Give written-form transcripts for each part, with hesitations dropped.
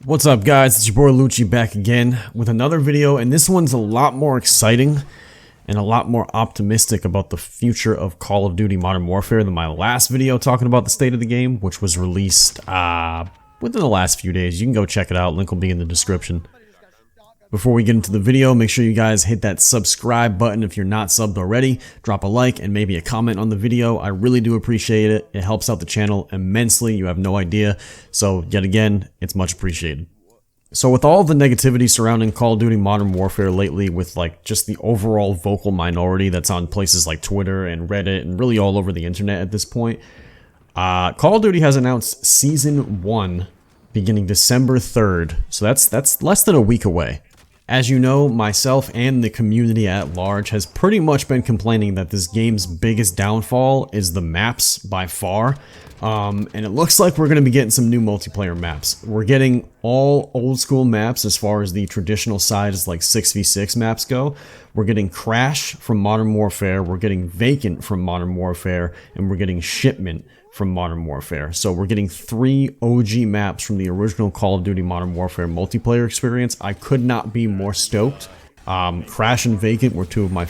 What's up, guys? It's your boy Lucci back again with another video, and this one's a lot more exciting and a lot more optimistic about the future of Call of Duty Modern Warfare than my last video talking about the state of the game, which was released within the last few days. You can go check it out. Link will be in the description. Before we get into the video, make sure you guys hit that subscribe button if you're not subbed already. Drop a like and maybe a comment on the video. I really do appreciate it. It helps out the channel immensely. You have no idea. So yet again, it's much appreciated. So with all the negativity surrounding Call of Duty Modern Warfare lately, with like just the overall vocal minority that's on places like Twitter and Reddit and really all over the internet at this point, Call of Duty has announced Season 1 beginning December 3rd. So that's less than a week away. As you know, myself and the community at large has pretty much been complaining that this game's biggest downfall is the maps by far. And it looks like we're going to be getting some new multiplayer maps. We're getting all old school maps as far as the traditional sides like 6v6 maps go. We're getting Crash from Modern Warfare, we're getting Vacant from Modern Warfare, and we're getting Shipment from Modern Warfare. So we're getting 3 OG maps from the original Call of Duty Modern Warfare multiplayer experience. I could not be more stoked. Crash and Vacant were two of my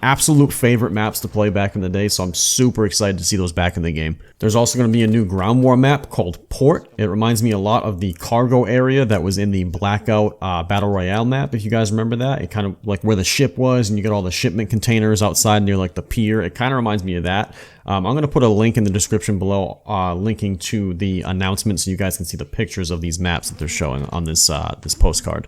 absolute favorite maps to play back in the day, so I'm super excited to see those back in the game. There's also going to be a new ground war map called Port. It reminds me a lot of the cargo area that was in the Blackout Battle Royale map, if you guys remember that. It kind of like where the ship was, and you get all the shipment containers outside near like the pier. It kind of reminds me of that. I'm going to put a link in the description below, linking to the announcement so you guys can see the pictures of these maps that they're showing on this this postcard.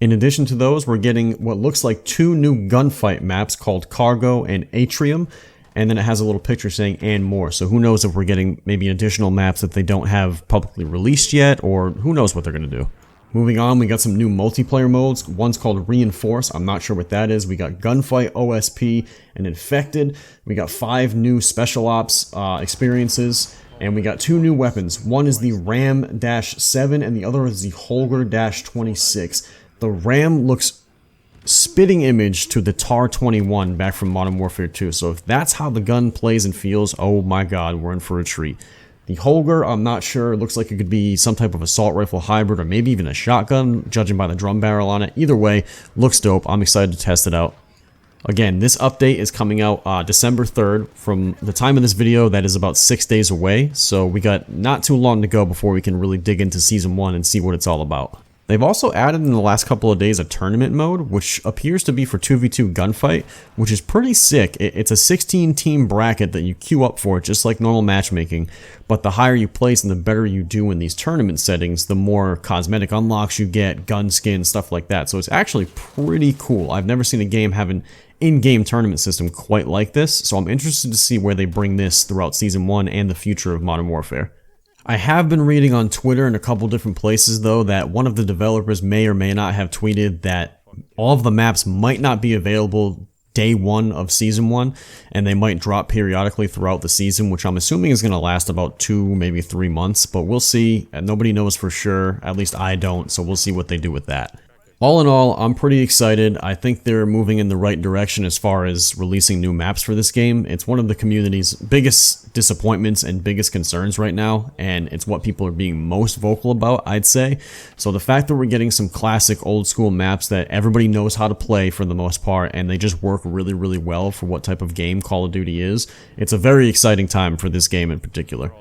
In addition to those, we're getting what looks like 2 new gunfight maps called Cargo and Atrium, and then it has a little picture saying "and more." So who knows if we're getting maybe additional maps that they don't have publicly released yet, or who knows what they're going to do. Moving on, we got some new multiplayer modes. One's called Reinforce. I'm not sure what that is. We got Gunfight, OSP, and Infected. We got 5 new Special Ops experiences. And we got 2 new weapons. One is the Ram-7 and the other is the Holger-26. The Ram looks spitting image to the TAR-21 back from Modern Warfare 2. So if that's how the gun plays and feels, oh my god, we're in for a treat. The Holger, I'm not sure. It looks like it could be some type of assault rifle hybrid or maybe even a shotgun, judging by the drum barrel on it. Either way, looks dope. I'm excited to test it out. Again, this update is coming out December 3rd. From the time of this video, that is about 6 days away. So we got not too long to go before we can really dig into Season 1 and see what it's all about. They've also added in the last couple of days a tournament mode, which appears to be for 2v2 gunfight, which is pretty sick. It's a 16-team bracket that you queue up for, just like normal matchmaking, but the higher you place and the better you do in these tournament settings, the more cosmetic unlocks you get, gun skins, stuff like that. So it's actually pretty cool. I've never seen a game have an in-game tournament system quite like this, so I'm interested to see where they bring this throughout Season 1 and the future of Modern Warfare. I have been reading on Twitter and a couple different places, though, that one of the developers may or may not have tweeted that all of the maps might not be available day 1 of Season 1, and they might drop periodically throughout the season, which I'm assuming is going to last about 2, maybe 3 months, but we'll see. Nobody knows for sure, at least I don't, so we'll see what they do with that. All in all, I'm pretty excited. I think they're moving in the right direction as far as releasing new maps for this game. It's one of the community's biggest disappointments and biggest concerns right now, and it's what people are being most vocal about, I'd say. So the fact that we're getting some classic old school maps that everybody knows how to play for the most part, and they just work really, really well for what type of game Call of Duty is, it's a very exciting time for this game in particular.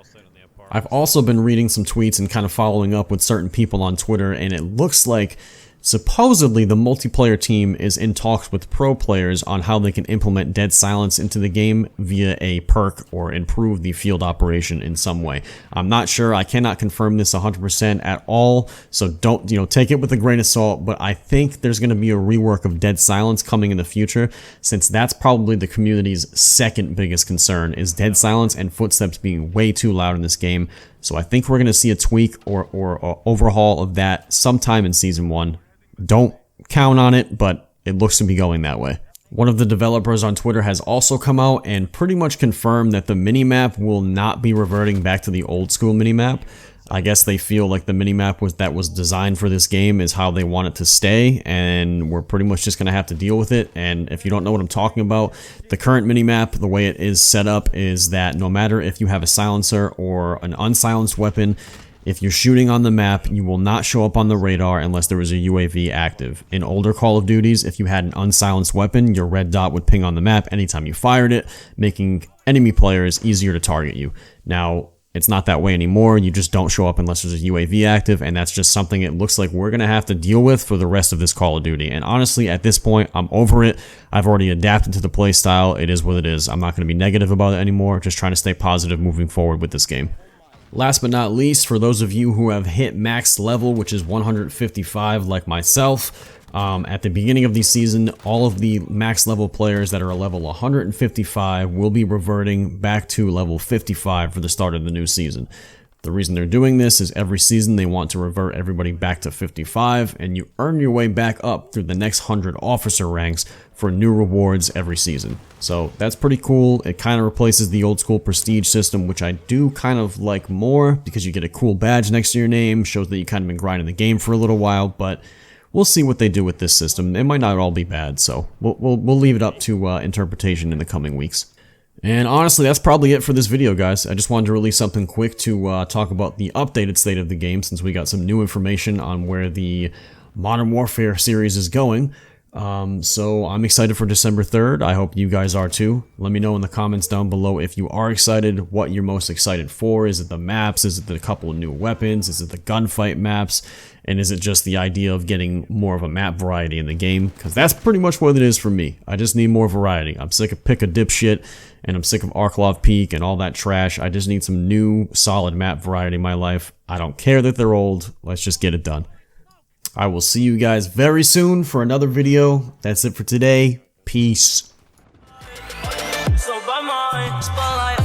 I've also been reading some tweets and kind of following up with certain people on Twitter, and it looks like supposedly the multiplayer team is in talks with pro players on how they can implement dead silence into the game via a perk or improve the field operation in some way. I'm not sure. I cannot confirm this 100% at all, so don't, take it with a grain of salt, but I think there's going to be a rework of dead silence coming in the future, since that's probably the community's second biggest concern, is dead silence and footsteps being way too loud in this game. So I think we're going to see a tweak or overhaul of that sometime in Season 1. Don't count on it, but it looks to be going that way. One of the developers on Twitter has also come out and pretty much confirmed that the minimap will not be reverting back to the old school minimap. I guess they feel like the minimap that was designed for this game is how they want it to stay, and we're pretty much just going to have to deal with it. And if you don't know what I'm talking about, the current minimap, the way it is set up is that no matter if you have a silencer or an unsilenced weapon, If you're shooting on the map, you will not show up on the radar unless there was a UAV active. In older Call of Duties, if you had an unsilenced weapon, your red dot would ping on the map anytime you fired it, making enemy players easier to target you. Now, it's not that way anymore. You just don't show up unless there's a UAV active, and that's just something it looks like we're going to have to deal with for the rest of this Call of Duty. And honestly, at this point, I'm over it. I've already adapted to the playstyle. It is what it is. I'm not going to be negative about it anymore. Just trying to stay positive moving forward with this game. Last but not least, for those of you who have hit max level, which is 155 like myself, at the beginning of the season, all of the max level players that are a level 155 will be reverting back to level 55 for the start of the new season. The reason they're doing this is every season they want to revert everybody back to 55, and you earn your way back up through the next 100 officer ranks for new rewards every season. So that's pretty cool. It kind of replaces the old school prestige system, which I do kind of like more because you get a cool badge next to your name, shows that you kind of been grinding the game for a little while, but we'll see what they do with this system. It might not all be bad, so we'll leave it up to interpretation in the coming weeks. And honestly, that's probably it for this video, guys. I just wanted to release something quick to talk about the updated state of the game, since we got some new information on where the Modern Warfare series is going. So I'm excited for December 3rd. I hope you guys are too. Let me know in the comments down below if you are excited, what you're most excited for. Is it the maps? Is it the couple of new weapons? Is it the gunfight maps? And is it just the idea of getting more of a map variety in the game? Because that's pretty much what it is for me. I just need more variety. I'm sick of pick a dipshit, and I'm sick of Arklov Peak and all that trash. I just need some new, solid map variety in my life. I don't care that they're old. Let's just get it done. I will see you guys very soon for another video. That's it for today. Peace. So by my spotlight